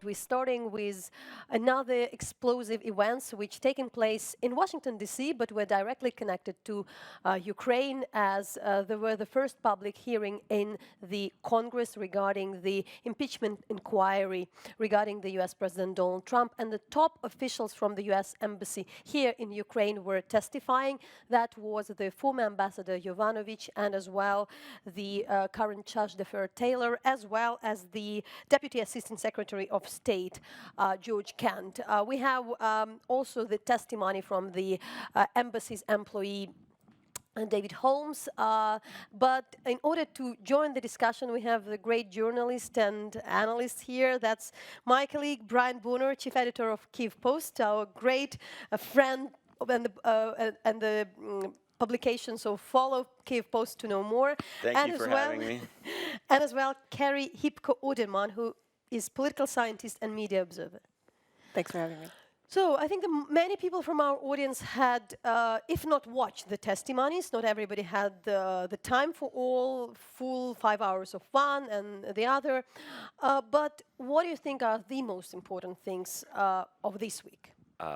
We're starting with another explosive events which taken place in Washington, D.C., but were directly connected to Ukraine, as there were the first public hearing in the Congress regarding the impeachment inquiry regarding the U.S. President Donald Trump. And the top officials from the U.S. Embassy here in Ukraine were testifying. That was the former ambassador Yovanovich, and as well the current charge d'affaires Taylor, as well as the Deputy Assistant Secretary of State, George Kent. We have also the testimony from the embassy's employee, David Holmes. But in order to join the discussion, we have the great journalist and analyst here. That's my colleague, Brian Booner, chief editor of Kyiv Post, our great friend and the publication, so follow Kyiv Post to know more. Thank you for having me. And as well, Carrie Hipko-Oderman, who is political scientist and media observer. Thanks for having me. So I think many people from our audience had, if not watched the testimonies, not everybody had the time for all full 5 hours of one and the other. But what do you think are the most important things of this week?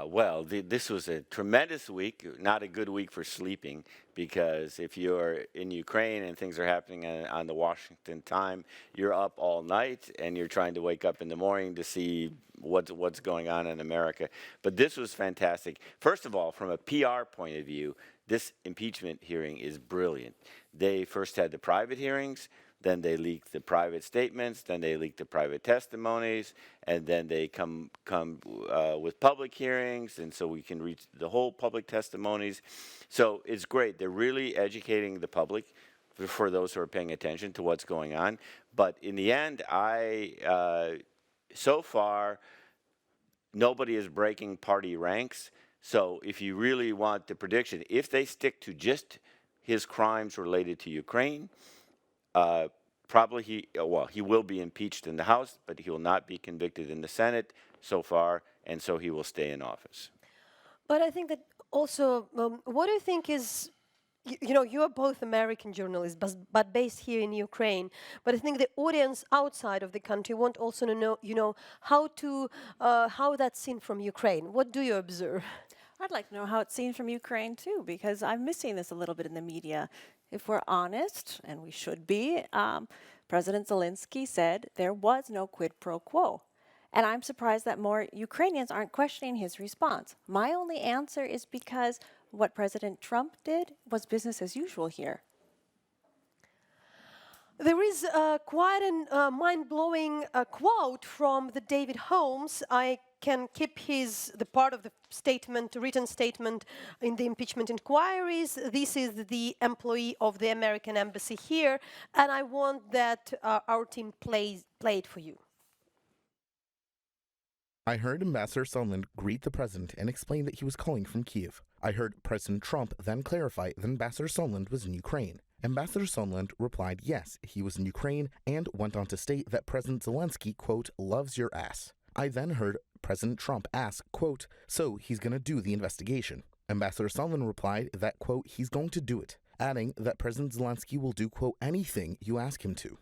Well, this was a tremendous week, not a good week for sleeping, because if you're in Ukraine and things are happening on the Washington time, you're up all night and you're trying to wake up in the morning to see what's going on in America. But this was fantastic. First of all, from a PR point of view, this impeachment hearing is brilliant. They first had the private hearings, then they leaked the private statements, then they leaked the private testimonies, and then they come with public hearings, and so we can reach the whole public testimonies. So it's great. They're really educating the public for those who are paying attention to what's going on. But in the end, so far, nobody is breaking party ranks. So if you really want the prediction, if they stick to just his crimes related to Ukraine, probably he will be impeached in the House, but he will not be convicted in the Senate so far, and so he will stay in office. But I think that also, what do you think is, you know, you are both American journalists, but based here in Ukraine. But I think the audience outside of the country want also to know, you know, how that's seen from Ukraine. What do you observe? I'd like to know how it's seen from Ukraine, too, because I'm missing this a little bit in the media. If we're honest, and we should be, President Zelensky said there was no quid pro quo. And I'm surprised that more Ukrainians aren't questioning his response. My only answer is because what President Trump did was business as usual here. There is quite a mind-blowing quote from the David Holmes. I can keep the part of the statement, written statement in the impeachment inquiries. This is the employee of the American embassy here, and I want that our team play it for you. I heard Ambassador Sondland greet the president and explain that he was calling from Kyiv. I heard President Trump then clarify that Ambassador Sondland was in Ukraine. Ambassador Sondland replied yes, he was in Ukraine, and went on to state that President Zelensky, quote, loves your ass. I then heard President Trump ask, quote, so he's going to do the investigation. Ambassador Sondland replied that, quote, he's going to do it, adding that President Zelensky will do, quote, anything you ask him to.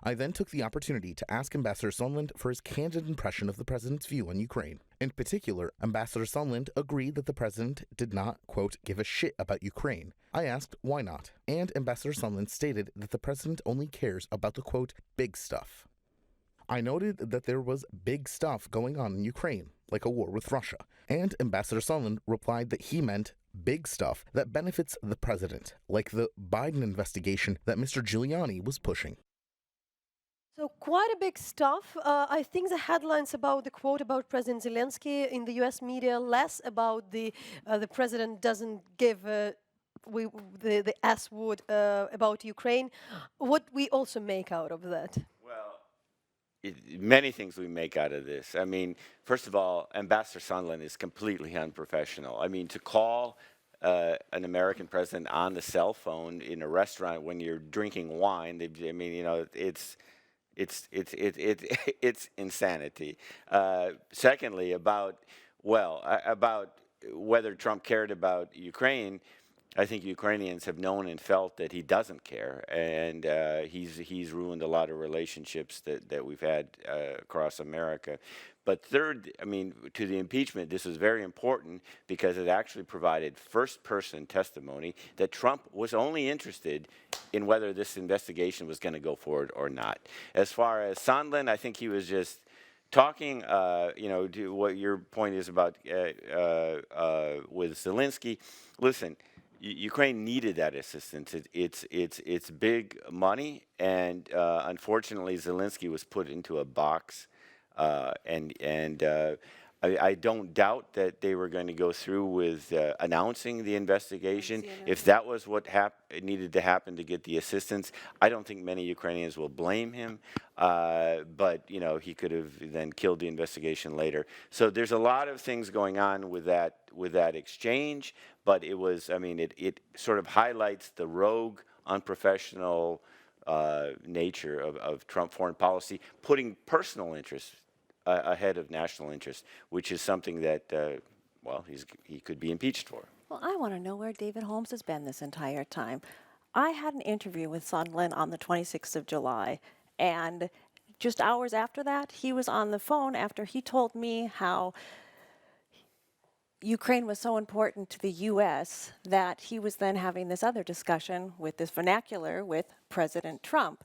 I then took the opportunity to ask Ambassador Sondland for his candid impression of the president's view on Ukraine. In particular, Ambassador Sondland agreed that the president did not, quote, give a shit about Ukraine. I asked why not, and Ambassador Sondland stated that the president only cares about the, quote, big stuff. I noted that there was big stuff going on in Ukraine, like a war with Russia, and Ambassador Sondland replied that he meant big stuff that benefits the president, like the Biden investigation that Mr. Giuliani was pushing. So quite a big stuff. I think the headlines about the quote about President Zelensky in the U.S. media, less about the president doesn't give the S word about Ukraine. What we also make out of that? Well, many things we make out of this. I mean, first of all, Ambassador Sondland is completely unprofessional. I mean, to call an American president on the cell phone in a restaurant when you're drinking wine, I mean, you know, it's insanity. Secondly, about whether Trump cared about Ukraine, I think Ukrainians have known and felt that he doesn't care, and he's ruined a lot of relationships that we've had across America. But third, I mean, to the impeachment, this is very important because it actually provided first-person testimony that Trump was only interested in whether this investigation was going to go forward or not. As far as Sondland, I think he was just talking, you know, to what your point is about with Zelensky. Listen, Ukraine needed that assistance. It's big money, and unfortunately, Zelensky was put into a box, I don't doubt that they were going to go through with announcing the investigation. If that was what needed to happen to get the assistance, I don't think many Ukrainians will blame him. But you know, he could have then killed the investigation later. So there's a lot of things going on with that exchange. But it was, I mean, it sort of highlights the rogue, unprofessional nature of Trump foreign policy, putting personal interests ahead of national interest, which is something that, well, he could be impeached for. Well, I want to know where David Holmes has been this entire time. I had an interview with Sondland on the 26th of July, and just hours after that, he was on the phone after he told me how Ukraine was so important to the U.S. that he was then having this other discussion with this vernacular with President Trump.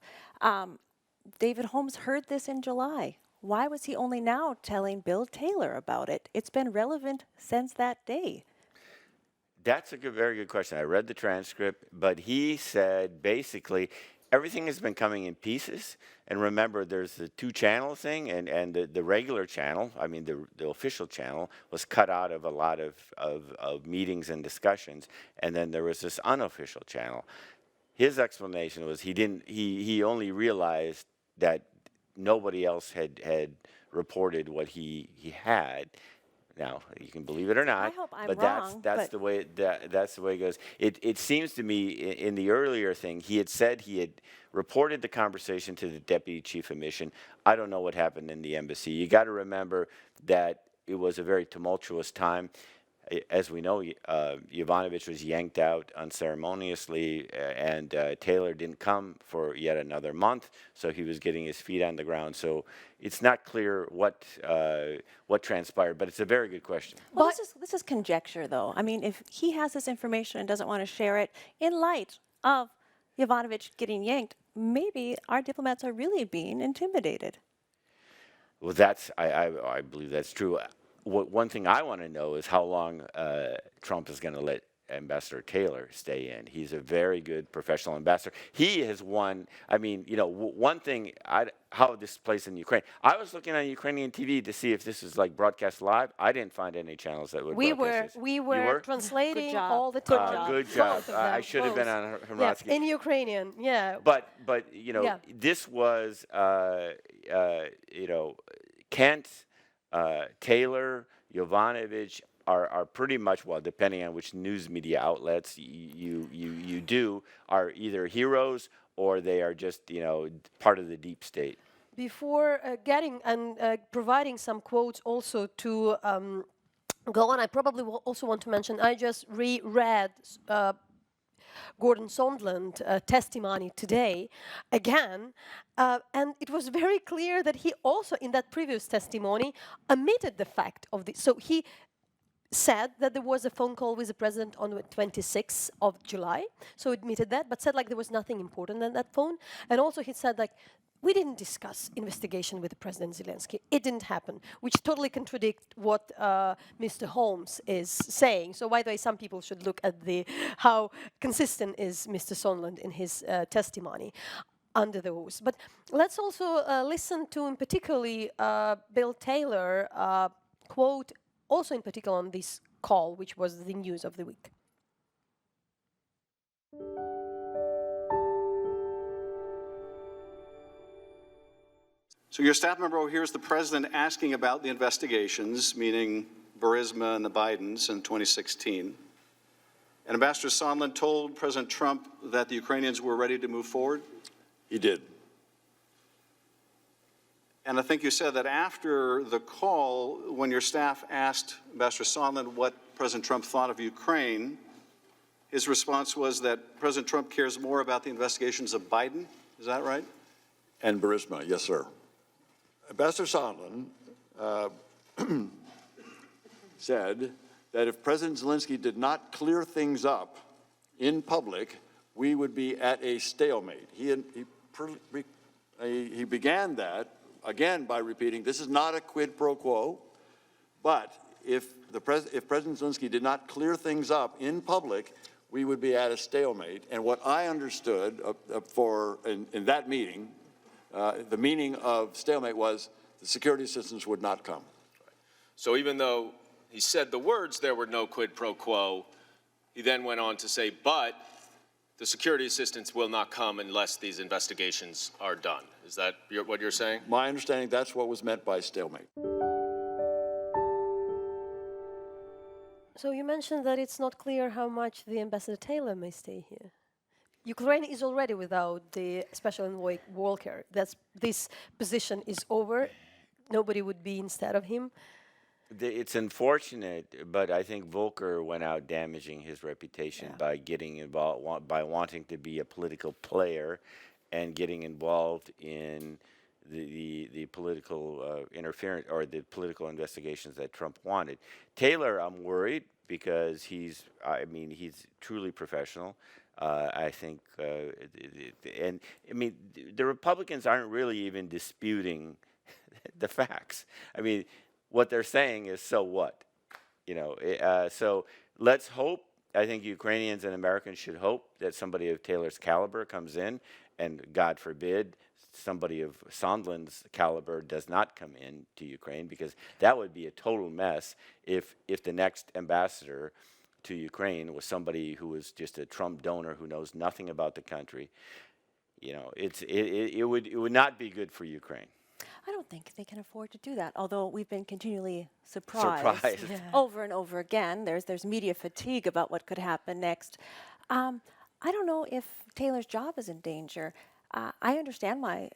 David Holmes heard this in July. Why was he only now telling Bill Taylor about it? It's been relevant since that day. That's a very good question. I read the transcript, but he said basically everything has been coming in pieces. And remember, there's the two-channel thing, and the regular channel, I mean the official channel, was cut out of a lot of meetings and discussions. And then there was this unofficial channel. His explanation was he only realized that nobody else had reported what he had. Now, you can believe it or not, I hope I'm but wrong, that's the way it goes. It seems to me in the earlier thing, he had said he had reported the conversation to the deputy chief of mission. I don't know what happened in the embassy. You got to remember that it was a very tumultuous time. As we know, Yovanovitch was yanked out unceremoniously, and Taylor didn't come for yet another month, so he was getting his feet on the ground. So it's not clear what transpired, but it's a very good question. Well, this is conjecture, though. I mean, if he has this information and doesn't want to share it in light of Yovanovitch getting yanked, maybe our diplomats are really being intimidated. Well, I believe that's true. One thing I want to know is how long Trump is going to let Ambassador Taylor stay in. He's a very good professional ambassador. He has won. I mean, you know, one thing, how this plays in Ukraine. I was looking on Ukrainian TV to see if this is like broadcast live. I didn't find any channels that would broadcast this. We were translating all the time. Good job. Both of I them, should have been on Hromadske. Yeah, in Ukrainian, yeah. But you know, this was you know, Kent, Taylor, Yovanovitch are pretty much, well, depending on which news media outlets you do, are either heroes or they are just, you know, part of the deep state. Before getting and providing some quotes also to go on, I probably also want to mention, I just reread Gordon Sondland testimony today again, and it was very clear that he also, in that previous testimony, omitted the fact of this. So he said that there was a phone call with the president on the 26th of July, so admitted that, but said like there was nothing important in that phone. And also he said like, we didn't discuss investigation with President Zelensky. It didn't happen, which totally contradicts what Mr. Holmes is saying. So by the way, some people should look at how consistent is Mr. Sondland in his testimony under the oath. But let's also listen to, in particularly, Bill Taylor quote, also in particular on this call, which was the news of the week. So your staff member over here is the president asking about the investigations, meaning Burisma and the Bidens in 2016. And Ambassador Sondland told President Trump that the Ukrainians were ready to move forward? He did. And I think you said that after the call, when your staff asked Ambassador Sondland what President Trump thought of Ukraine, his response was that President Trump cares more about the investigations of Biden. Is that right? And Burisma, yes, sir. Ambassador Sondland said that if President Zelensky did not clear things up in public, we would be at a stalemate. He began that, again, by repeating, this is not a quid pro quo, but if President Zelensky did not clear things up in public, we would be at a stalemate. And what I understood in that meeting, the meaning of stalemate was the security assistance would not come. So even though he said the words, there were no quid pro quo, he then went on to say, but the security assistance will not come unless these investigations are done. Is that what you're saying? My understanding, that's what was meant by stalemate. So you mentioned that it's not clear how much the Ambassador Taylor may stay here. Ukraine is already without the special envoy Volker. This position is over. Nobody would be instead of him. It's unfortunate, but I think Volker went out damaging his reputation by getting involved, by wanting to be a political player and getting involved in the political interference or the political investigations that Trump wanted. Taylor, I'm worried because he's truly professional. I think, and I mean, the Republicans aren't really even disputing the facts. I mean, what they're saying is, so what? So let's hope. I think Ukrainians and Americans should hope that somebody of Taylor's caliber comes in, and God forbid, somebody of Sondland's caliber does not come in to Ukraine, because that would be a total mess if the next ambassador to Ukraine was somebody who was just a Trump donor who knows nothing about the country. It would not be good for Ukraine. I don't think they can afford to do that, although we've been continually surprised. Over and over again. There's media fatigue about what could happen next. I don't know if Taylor's job is in danger. I understand why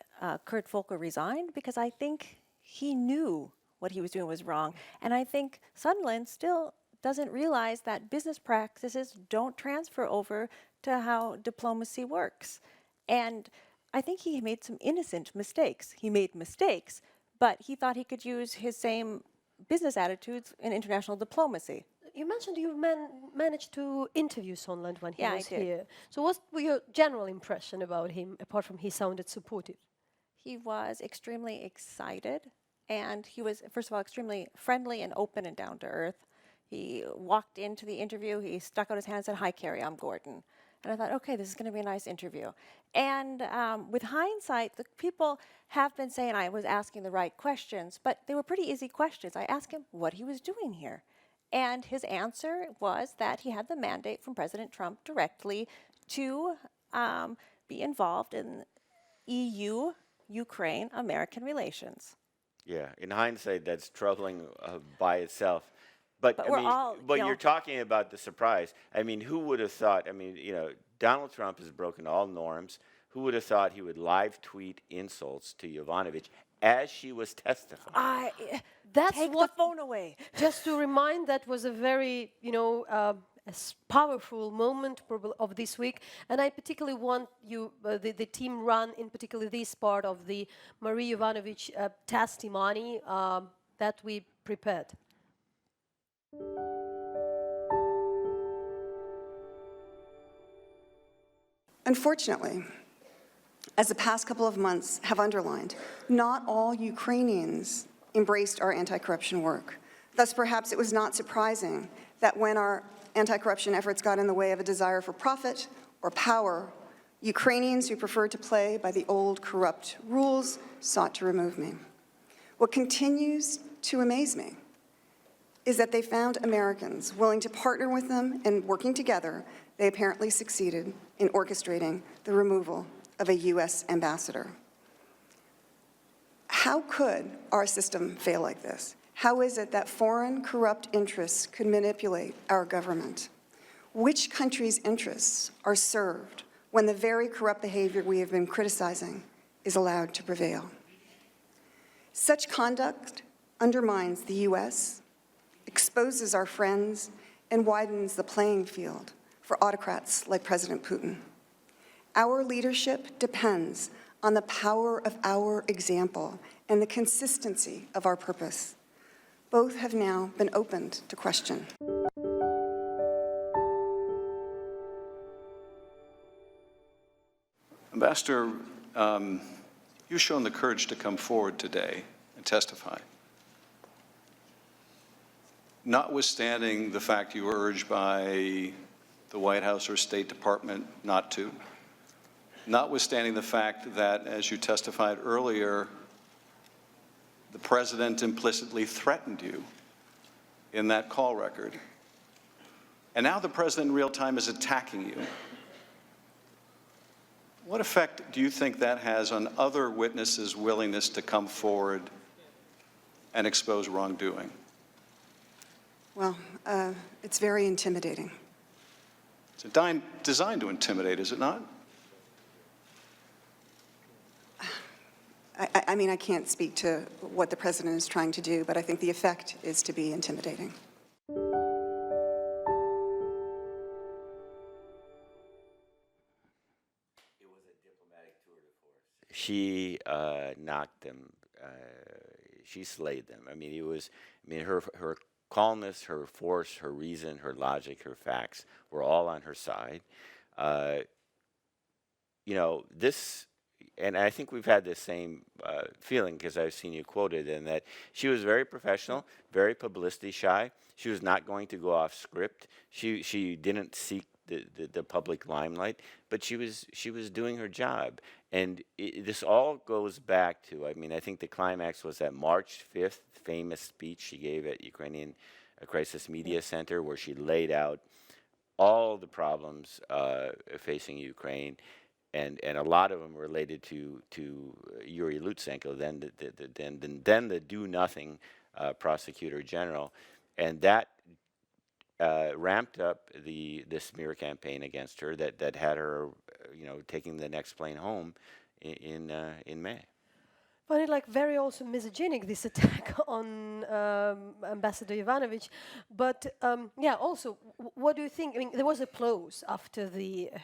Kurt Volker resigned, because I think he knew what he was doing was wrong. And I think Sondland still doesn't realize that business practices don't transfer over to how diplomacy works. And I think he made some innocent mistakes. He made mistakes, but he thought he could use his same business attitudes in international diplomacy. You mentioned you managed to interview Sondland when he was I did. here. So what was your general impression about him, apart from he sounded supportive? He was extremely excited, and he was, first of all, extremely friendly and open and down to earth. He walked into the interview, he stuck out his hand and said, "Hi, Carrie, I'm Gordon." And I thought, okay, this is going to be a nice interview. And with hindsight, the people have been saying I was asking the right questions, but they were pretty easy questions. I asked him what he was doing here. And his answer was that he had the mandate from President Trump directly to be involved in EU-Ukraine-American relations. Yeah, in hindsight, that's troubling by itself. But I we're mean, all, you're talking about the surprise. I mean, who would have thought? I mean, Donald Trump has broken all norms. Who would have thought he would live tweet insults to Yovanovitch as she was testifying? Take the phone away. Just to remind, that was a very, powerful moment of this week, and I particularly want you, the team, run in particular this part of the Marie Yovanovitch testimony that we prepared. Unfortunately, as the past couple of months have underlined, not all Ukrainians embraced our anti-corruption work. Thus, perhaps it was not surprising that when our anti-corruption efforts got in the way of a desire for profit or power, Ukrainians who preferred to play by the old corrupt rules sought to remove me. What continues to amaze me is that they found Americans willing to partner with them, and working together, they apparently succeeded in orchestrating the removal of a US ambassador. How could our system fail like this? How is it that foreign corrupt interests could manipulate our government? Which country's interests are served when the very corrupt behavior we have been criticizing is allowed to prevail? Such conduct undermines the US, exposes our friends, and widens the playing field for autocrats like President Putin. Our leadership depends on the power of our example and the consistency of our purpose. Both have now been opened to question. Ambassador, you've shown the courage to come forward today and testify. Notwithstanding the fact you were urged by the White House or State Department not to, notwithstanding the fact that, as you testified earlier, the President implicitly threatened you in that call record, and now the President in real time is attacking you. What effect do you think that has on other witnesses' willingness to come forward and expose wrongdoing? Well, it's very intimidating. It's designed to intimidate, is it not? I mean, I can't speak to what the President is trying to do, but I think the effect is to be intimidating. She knocked them. She slayed them. I mean, her calmness, her force, her reason, her logic, her facts were all on her side. This, and I think we've had the same feeling because I've seen you quoted, in that she was very professional, very publicity shy. She was not going to go off script. She didn't seek the public limelight, but she was doing her job. And this all goes back to, I mean, I think the climax was that March 5th famous speech she gave at Ukrainian Crisis Media Center, where she laid out all the problems facing Ukraine, and a lot of them related to Yuri Lutsenko, then the do-nothing prosecutor general, and that ramped up the smear campaign against her that had her, taking the next plane home in May. Find it like very also misogynic, this attack on Ambassador Yovanovitch. But yeah, also, what do you think? I mean, there was applause after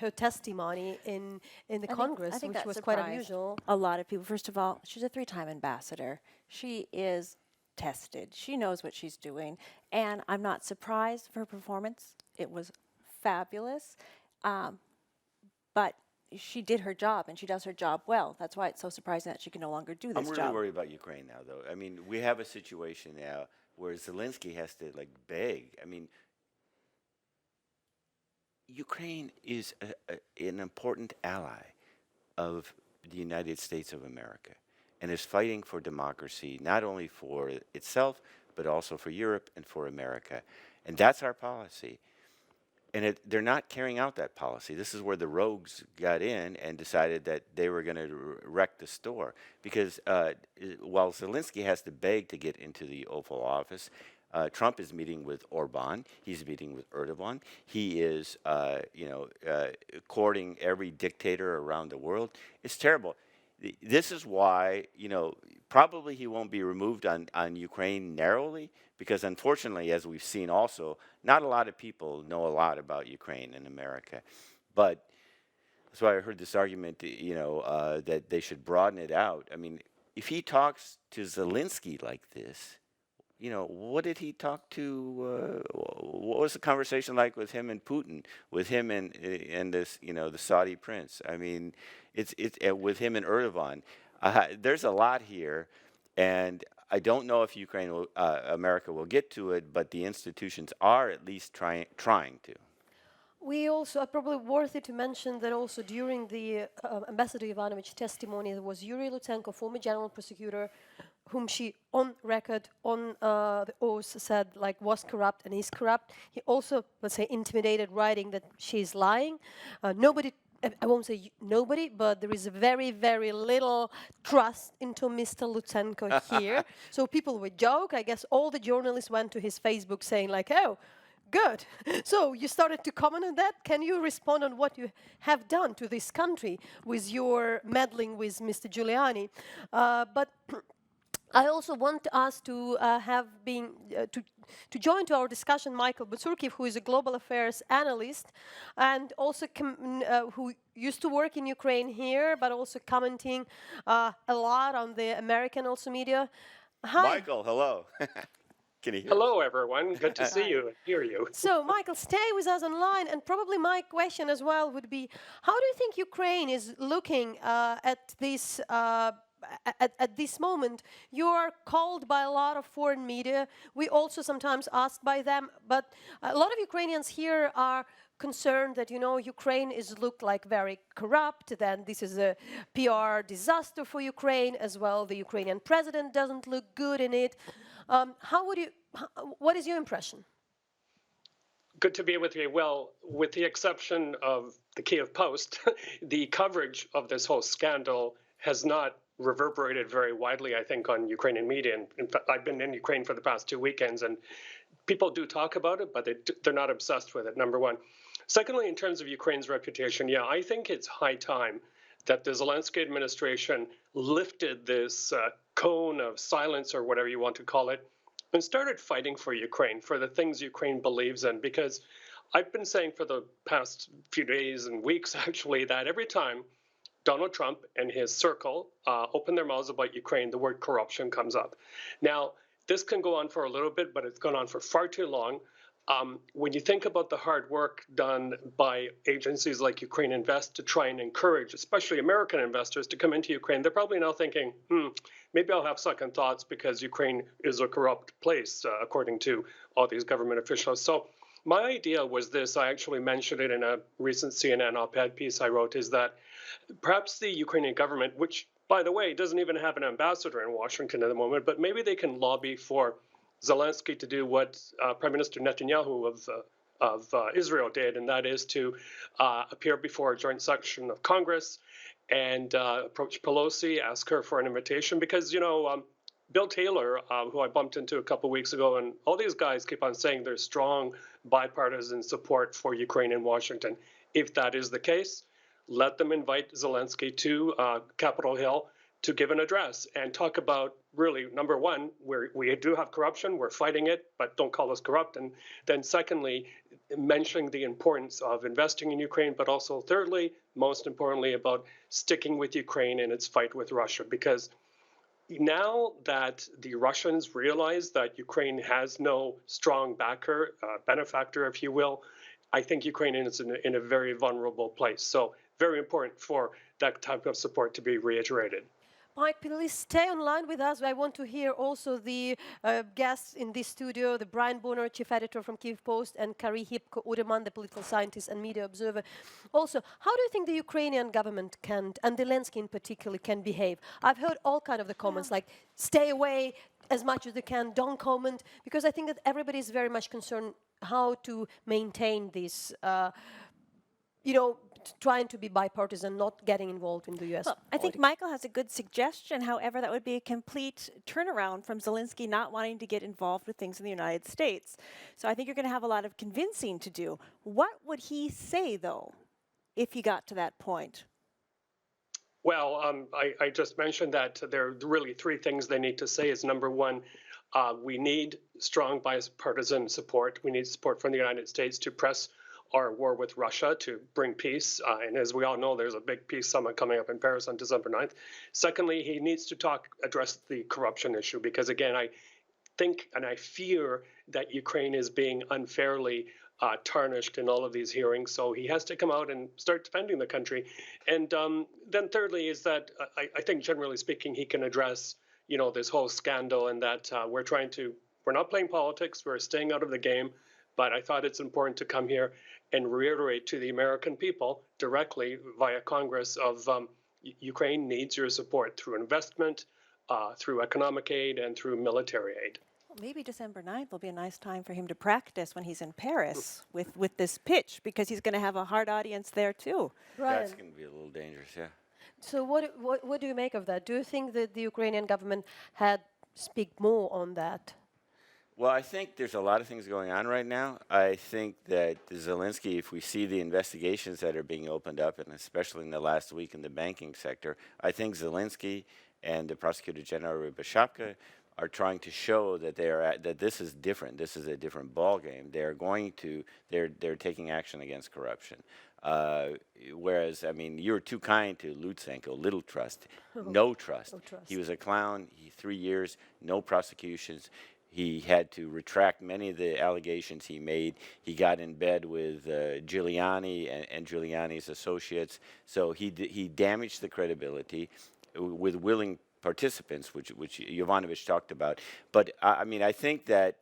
her testimony in the Congress, I think which that was quite surprised unusual. a lot of people. First of all, she's a 3-time ambassador. She is tested. She knows what she's doing. And I'm not surprised for her performance. It was fabulous. But she did her job, and she does her job well. That's why it's so surprising that she can no longer do this I'm really job. worried about Ukraine now, though. I mean, we have a situation now where Zelensky has to beg. I mean, Ukraine is an important ally of the United States of America, and is fighting for democracy, not only for itself, but also for Europe and for America. And that's our policy. And they're not carrying out that policy. This is where the rogues got in and decided that they were going to wreck the store. Because while Zelensky has to beg to get into the Oval Office, Trump is meeting with Orban. He's meeting with Erdogan. He is, courting every dictator around the world. It's terrible. This is why, probably he won't be removed on Ukraine narrowly, because unfortunately, as we've seen also, not a lot of people know a lot about Ukraine in America. But that's why I heard this argument, that they should broaden it out. I mean, if he talks to Zelensky like this, what did he talk to? What was the conversation like with him and Putin, with him and this, the Saudi prince? I mean, it's with him and Erdogan. There's a lot here, and I don't know if America will get to it, but the institutions are at least trying to. We also, probably worth it to mention that also during the Ambassador Yovanovitch testimony, there was Yuri Lutsenko, former general prosecutor, whom she, on record, on the oath, said was corrupt and is corrupt. He also, let's say, intimidated, writing that she's lying. Nobody, I won't say nobody, but there is very, very little trust into Mr. Lutsenko here. So people would joke. I guess all the journalists went to his Facebook saying oh, good. So you started to comment on that. Can you respond on what you have done to this country with your meddling with Mr. Giuliani? But I also want us to to join to our discussion Michael Butsurkiv, who is a global affairs analyst and also who used to work in Ukraine here, but also commenting a lot on the American also media. Hi. Michael, hello. Can you hear us? Hello, everyone. Good to see you and hear you. So, Michael, stay with us online, and probably my question as well would be, how do you think Ukraine is looking at this at this moment? You are called by a lot of foreign media. We also sometimes asked by them, but a lot of Ukrainians here are concerned that, you know, Ukraine is looked like very corrupt, then this is a PR disaster for Ukraine as well. The Ukrainian president doesn't look good in it. What is your impression? Good to be with you. Well, with the exception of the Kiev Post, the coverage of this whole scandal has not reverberated very widely, I think, on Ukrainian media. And in fact, I've been in Ukraine for the past 2 weekends, and people do talk about it, but they're not obsessed with it, number one. Secondly, in terms of Ukraine's reputation, yeah, I think it's high time that the Zelensky administration lifted this cone of silence, or whatever you want to call it, and started fighting for Ukraine, for the things Ukraine believes in. Because I've been saying for the past few days and weeks, actually, that every time Donald Trump and his circle open their mouths about Ukraine, the word corruption comes up. Now, this can go on for a little bit, but it's gone on for far too long. When you think about the hard work done by agencies like Ukraine Invest to try and encourage, especially American investors, to come into Ukraine, they're probably now thinking, maybe I'll have second thoughts because Ukraine is a corrupt place, according to all these government officials. So my idea was this, I actually mentioned it in a recent CNN op-ed piece I wrote, is that perhaps the Ukrainian government, which, by the way, doesn't even have an ambassador in Washington at the moment, but maybe they can lobby for Zelensky to do what Prime Minister Netanyahu of Israel did, and that is to appear before a joint session of Congress and approach Pelosi, ask her for an invitation, because, you know, Bill Taylor, who I bumped into a couple of weeks ago, and all these guys keep on saying there's strong bipartisan support for Ukraine in Washington. If that is the case, let them invite Zelensky to Capitol Hill to give an address and talk about, really, number one, we do have corruption, we're fighting it, but don't call us corrupt. And then secondly, mentioning the importance of investing in Ukraine, but also thirdly, most importantly, about sticking with Ukraine in its fight with Russia. Because now that the Russians realize that Ukraine has no strong backer, benefactor, if you will, I think Ukraine is in a very vulnerable place. So very important for that type of support to be reiterated. Mike, please stay online with us. I want to hear also the guests in this studio, the Brian Bonner, chief editor from Kiev Post, and Kari Hipko-Ureman, the political scientist and media observer. Also, how do you think the Ukrainian government can, and Zelensky in particular, can behave? I've heard all kind of the comments, like, stay away as much as they can, don't comment, because I think that everybody is very much concerned how to maintain this, you know, trying to be bipartisan, not getting involved in the U.S. Well, I think Michael has a good suggestion. However, that would be a complete turnaround from Zelensky not wanting to get involved with things in the United States. So I think you're going to have a lot of convincing to do. What would he say, though, if he got to that point? Well, I just mentioned that there are really three things they need to say. Is number one, we need strong bipartisan support. We need support from the United States to press our war with Russia to bring peace. And as we all know, there's a big peace summit coming up in Paris on December 9th. Secondly, he needs to address the corruption issue, because again, I think and I fear that Ukraine is being unfairly tarnished in all of these hearings. So he has to come out and start defending the country. And then thirdly is that I think generally speaking, he can address, you know, this whole scandal, and that we're not playing politics, we're staying out of the game. But I thought it's important to come here and reiterate to the American people directly via Congress of Ukraine needs your support through investment, through economic aid, and through military aid. Well, maybe December 9th will be a nice time for him to practice when he's in Paris with this pitch, because he's going to have a hard audience there too. Right. That's going to be a little dangerous, yeah. So what do you make of that? Do you think that the Ukrainian government had speak more on that? Well, I think there's a lot of things going on right now. I think that Zelensky, if we see the investigations that are being opened up, and especially in the last week in the banking sector, I think Zelensky and the Prosecutor General Hromadske are trying to show that that this is different. This is a different ballgame. They're taking action against corruption. Whereas, I mean, you're too kind to Lutsenko, little trust, no trust. No trust. He was a clown. 3 years, no prosecutions. He had to retract many of the allegations he made. He got in bed with Giuliani and Giuliani's associates. So he damaged the credibility with willing participants, which Yovanovitch talked about. But I mean, I think that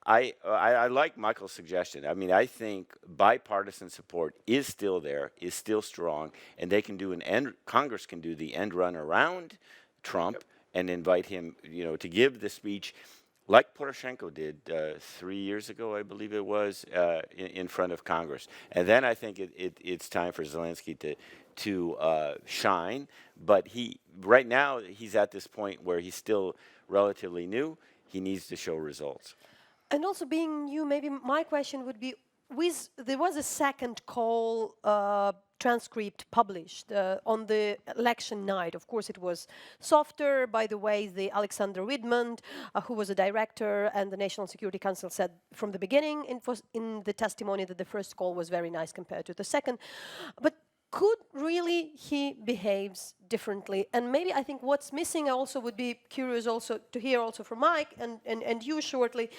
I like Michael's suggestion. I mean, I think bipartisan support is still there, is still strong, and they can do Congress can do the end run around Trump. Yep. And invite him, to give the speech like Poroshenko did 3 years ago, I believe it was, in front of Congress. And then I think it's time for Zelensky to shine. But right now he's at this point where he's still relatively new. He needs to show results. And also being new, maybe my question would be, there was a second call transcript published on the election night. Of course, it was softer. By the way, the Alexander Widman, who was a director and the National Security Council, said from the beginning in the testimony that the first call was very nice compared to the second. But could really he behaves differently? And maybe I think what's missing, I also would be curious also to hear also from Mike and you shortly.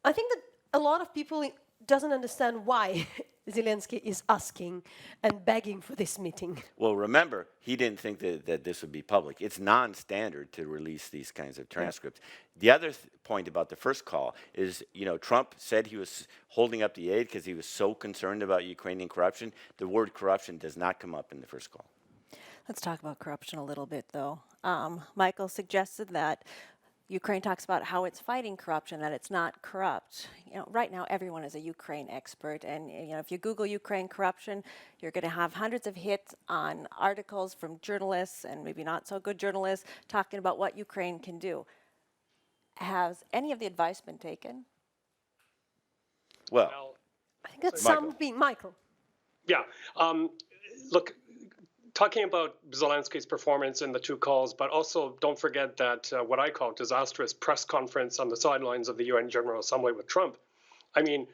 I think that a lot of people doesn't understand why Zelensky is asking and begging for this meeting. Well, remember, he didn't think that this would be public. It's non-standard to release these kinds of transcripts. Yeah. The other point about the first call is, Trump said he was holding up the aid because he was so concerned about Ukrainian corruption. The word corruption does not come up in the first call. Let's talk about corruption a little bit, though. Michael suggested that Ukraine talks about how it's fighting corruption, that it's not corrupt. Right now everyone is a Ukraine expert, and if you Google Ukraine corruption, you're going to have hundreds of hits on articles from journalists and maybe not so good journalists talking about what Ukraine can do. Has any of the advice been taken? Well, I think that's Michael. Yeah. Look, talking about Zelensky's performance in the two calls, but also don't forget that what I call disastrous press conference on the sidelines of the UN General Assembly with Trump. I mean,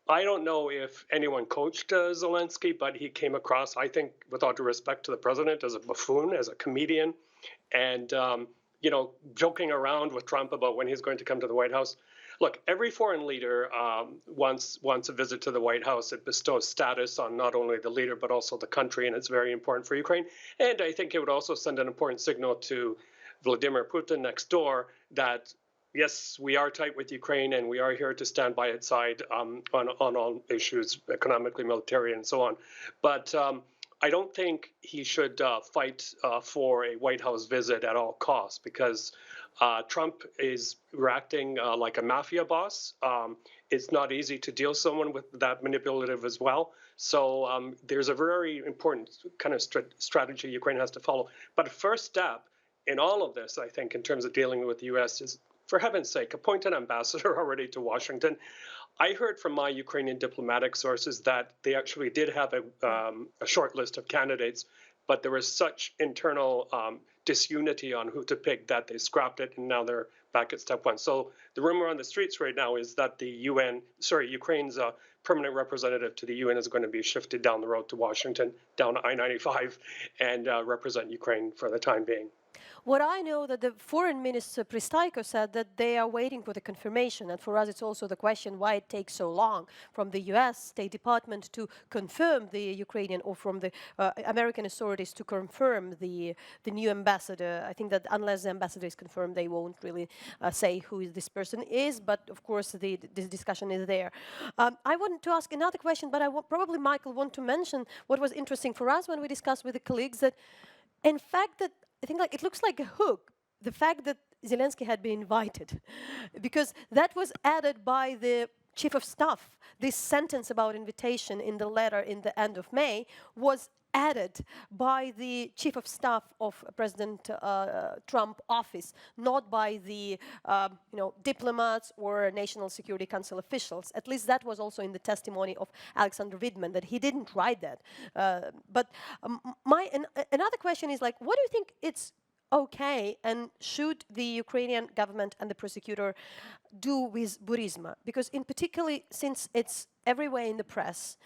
I don't know if anyone coached Zelensky, but he came across, I think, with all due respect to the president, as a buffoon, as a comedian, and, joking around with Trump about when he's going to come to the White House. Look, every foreign leader wants a visit to the White House. It bestows status on not only the leader, but also the country, and it's very important for Ukraine. And I think it would also send an important signal to Vladimir Putin next door that, yes, we are tight with Ukraine, and we are here to stand by its side on all issues, economically, military, and so on. But I don't think he should fight for a White House visit at all costs, because Trump is reacting like a mafia boss. It's not easy to deal with someone with that manipulative as well. So there's a very important kind of strategy Ukraine has to follow. But the first step in all of this, I think, in terms of dealing with the U.S. is, for heaven's sake, appoint an ambassador already to Washington. I heard from my Ukrainian diplomatic sources that they actually did have a short list of candidates, but there was such internal disunity on who to pick that they scrapped it, and now they're back at step one. So the rumor on the streets right now is that Ukraine's permanent representative to the UN is going to be shifted down the road to Washington, down to I-95, and represent Ukraine for the time being. What I know that the foreign minister Pristaiko said that they are waiting for the confirmation, and for us it's also the question why it takes so long from the US State Department to confirm the Ukrainian, or from the American authorities to confirm the new ambassador. I think that unless the ambassador is confirmed, they won't really say who this person is, but of course this discussion is there. I want to ask another question, but probably Michael want to mention what was interesting for us when we discussed with the colleagues, that in fact that I think it looks like a hook, the fact that Zelensky had been invited, because that was added by the chief of staff. This sentence about invitation in the letter in the end of May was added by the chief of staff of President Trump office, not by the diplomats or National Security Council officials. At least that was also in the testimony of Alexander Vidman, that he didn't write that. Another question is, like, what do you think it's okay, and should the Ukrainian government and the prosecutor do with Burisma? Because in particularly, since it's everywhere in the press,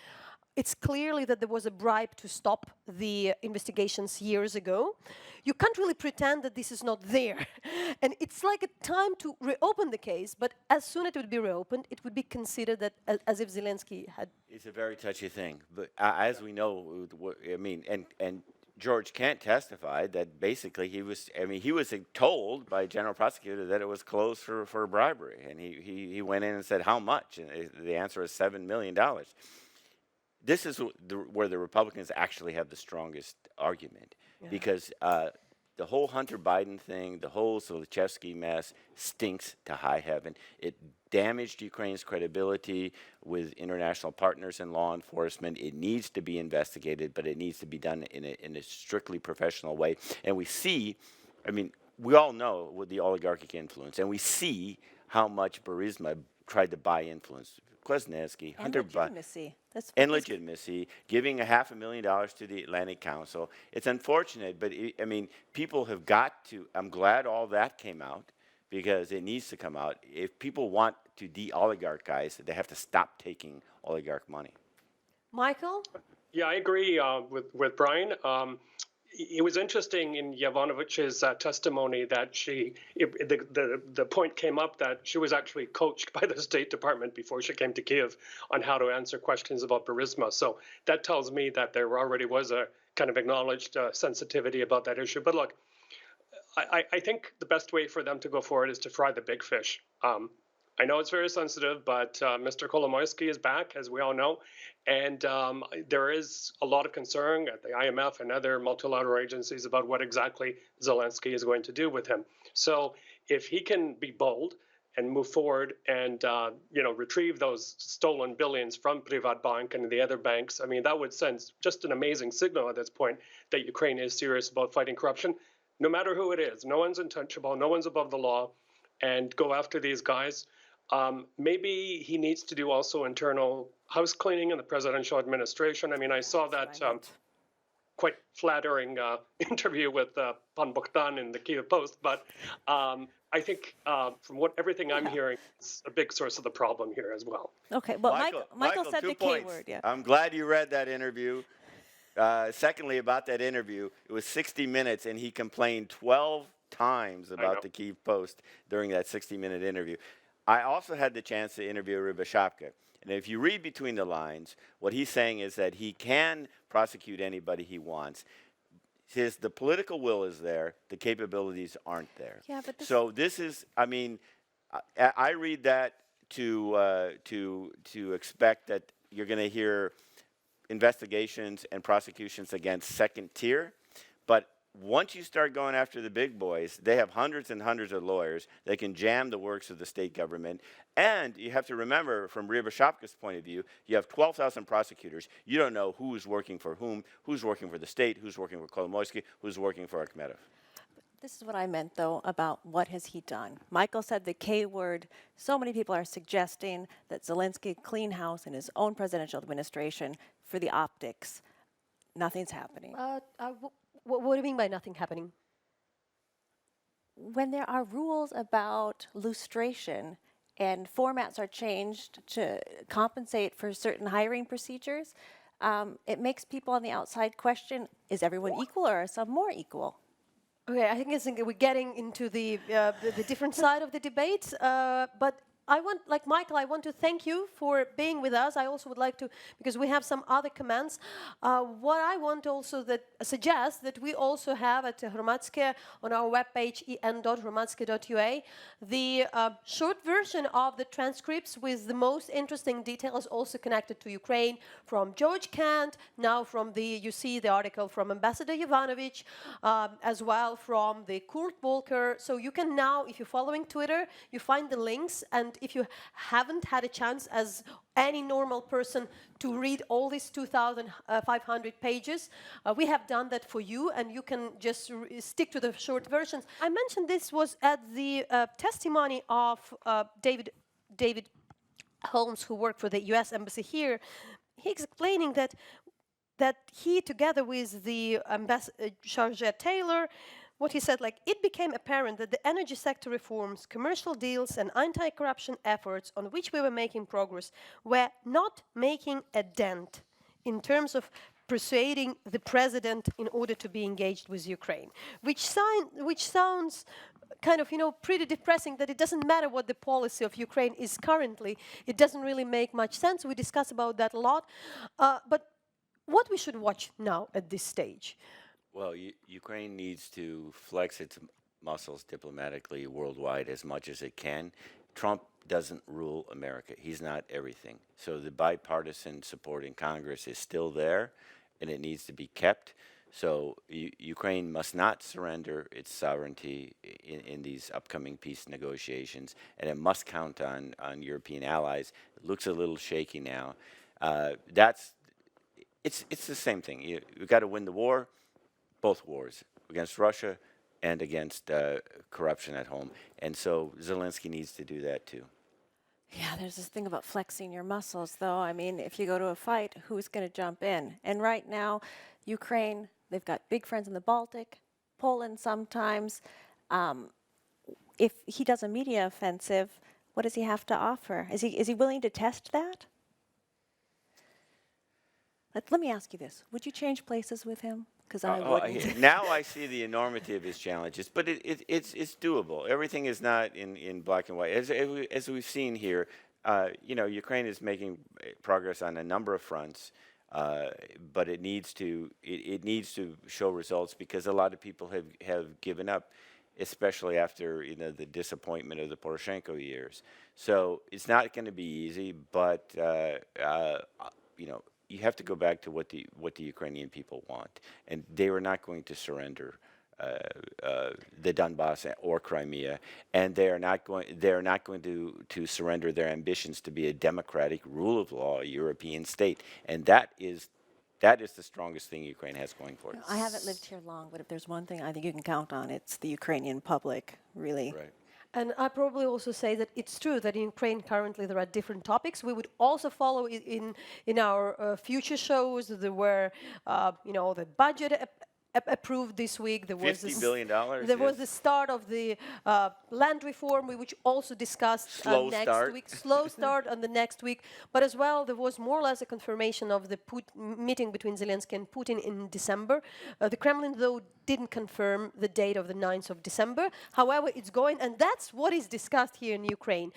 it's clearly that there was a bribe to stop the investigations years ago. You can't really pretend that this is not there. And it's like a time to reopen the case, but as soon as it would be reopened, it would be considered that as if Zelensky had... It's a very touchy thing. But as we know, I mean, and George Kent testified that basically he was told by general prosecutor that it was closed for bribery. And he went in and said, how much? And the answer is $7 million. This is where the Republicans actually have the strongest argument, because the whole Hunter Biden thing, the whole Zlochevsky mess stinks to high heaven. It damaged Ukraine's credibility with international partners and law enforcement. It needs to be investigated, but it needs to be done in a strictly professional way. And we see, I mean, we all know with the oligarchic influence, and we see how much Burisma tried to buy influence. Kwasniewski, Hunter Biden, and legitimacy, giving $500,000 to the Atlantic Council. It's unfortunate, but I mean, people have got to. I'm glad all that came out, because it needs to come out. If people want to de-oligarchize, they have to stop taking oligarch money. Michael? Yeah, I agree with Brian. It was interesting in Yovanovitch's testimony that the point came up that she was actually coached by the State Department before she came to Kiev on how to answer questions about Burisma. So that tells me that there already was a kind of acknowledged sensitivity about that issue. But look, I think the best way for them to go forward is to fry the big fish. I know it's very sensitive, but Mr. Kolomoisky is back, as we all know, and there is a lot of concern at the IMF and other multilateral agencies about what exactly Zelensky is going to do with him. So if he can be bold and move forward and retrieve those stolen billions from Privatbank and the other banks, I mean, that would send just an amazing signal at this point that Ukraine is serious about fighting corruption, no matter who it is. No one's untouchable, no one's above the law, and go after these guys. Maybe he needs to do also internal house cleaning in the presidential administration. I mean, I saw that quite flattering interview with Pan Bogdan in the Kyiv Post, but I think from everything I'm hearing, it's a big source of the problem here as well. Okay, well, Michael said the K word. Yeah. I'm glad you read that interview. Secondly, about that interview, it was 60 minutes, and he complained 12 times about the Kyiv Post during that 60-minute interview. I also had the chance to interview Hromadske. And if you read between the lines, what he's saying is that he can prosecute anybody he wants. The political will is there, the capabilities aren't there. Yeah, but so this is, I mean, I read that to expect that you're going to hear investigations and prosecutions against second tier, but once you start going after the big boys, they have hundreds and hundreds of lawyers. They can jam the works of the state government. And you have to remember, from Hromadsko's point of view, you have 12,000 prosecutors. You don't know who's working for whom, who's working for the state, who's working for Kolomoisky, who's working for Akhmedov. This is what I meant, though, about what has he done. Michael said the K word. So many people are suggesting that Zelensky clean house in his own presidential administration for the optics. Nothing's happening. What do you mean by nothing happening? When there are rules about lustration and formats are changed to compensate for certain hiring procedures, it makes people on the outside question, is everyone equal or are some more equal? Okay, I think we're getting into the different side of the debate, but I want, like Michael, I want to thank you for being with us. I also would like to, because we have some other comments, what I want also suggest that we also have at Hromadske on our webpage en.hromadske.ua the short version of the transcripts with the most interesting details also connected to Ukraine from George Kent, now from you see the article from Ambassador Yovanovitch, as well from the Kurt Volker. So you can now, if you're following Twitter, you find the links and And if you haven't had a chance, as any normal person, to read all these 2,500 pages, we have done that for you, and you can just stick to the short versions. I mentioned this was at the testimony of David Holmes, who worked for the US Embassy here. He's explaining that he, together with the Chargé Taylor, what he said, like, it became apparent that the energy sector reforms, commercial deals, and anti-corruption efforts on which we were making progress were not making a dent in terms of persuading the president in order to be engaged with Ukraine, which sounds kind of, pretty depressing, that it doesn't matter what the policy of Ukraine is currently. It doesn't really make much sense. We discuss about that a lot. But what we should watch now at this stage? Well, Ukraine needs to flex its muscles diplomatically worldwide as much as it can. Trump doesn't rule America. He's not everything. So the bipartisan support in Congress is still there, and it needs to be kept. So Ukraine must not surrender its sovereignty in these upcoming peace negotiations, and it must count on European allies. It looks a little shaky now. It's the same thing. You've got to win the war, both wars, against Russia and against corruption at home. And so Zelensky needs to do that too. Yeah, there's this thing about flexing your muscles, though. I mean, if you go to a fight, who's going to jump in? And right now, Ukraine, they've got big friends in the Baltic, Poland sometimes. If he does a media offensive, what does he have to offer? Is he willing to test that? Let me ask you this. Would you change places with him? Because I wouldn't. Now I see the enormity of his challenges, but it's doable. Everything is not in black and white. As we've seen here, Ukraine is making progress on a number of fronts, but it needs to show results, because a lot of people have given up, especially after the disappointment of the Poroshenko years. So it's not going to be easy, but you have to go back to what the Ukrainian people want, and they were not going to surrender the Donbass or Crimea, and they are not going to surrender their ambitions to be a democratic, rule of law European state, and that is the strongest thing Ukraine has going for it. I haven't lived here long, but if there's one thing I think you can count on, it's the Ukrainian public, really. Right. And I probably also say that it's true that in Ukraine currently there are different topics. We would also follow it in our future shows. There were, the budget approved this week. There was $50 billion. There was the start of the land reform, which also discussed next week. Slow start on the next week. But as well, there was more or less a confirmation of the meeting between Zelensky and Putin in December. The Kremlin, though, didn't confirm the date of the 9th of December. However, it's going, and that's what is discussed here in Ukraine.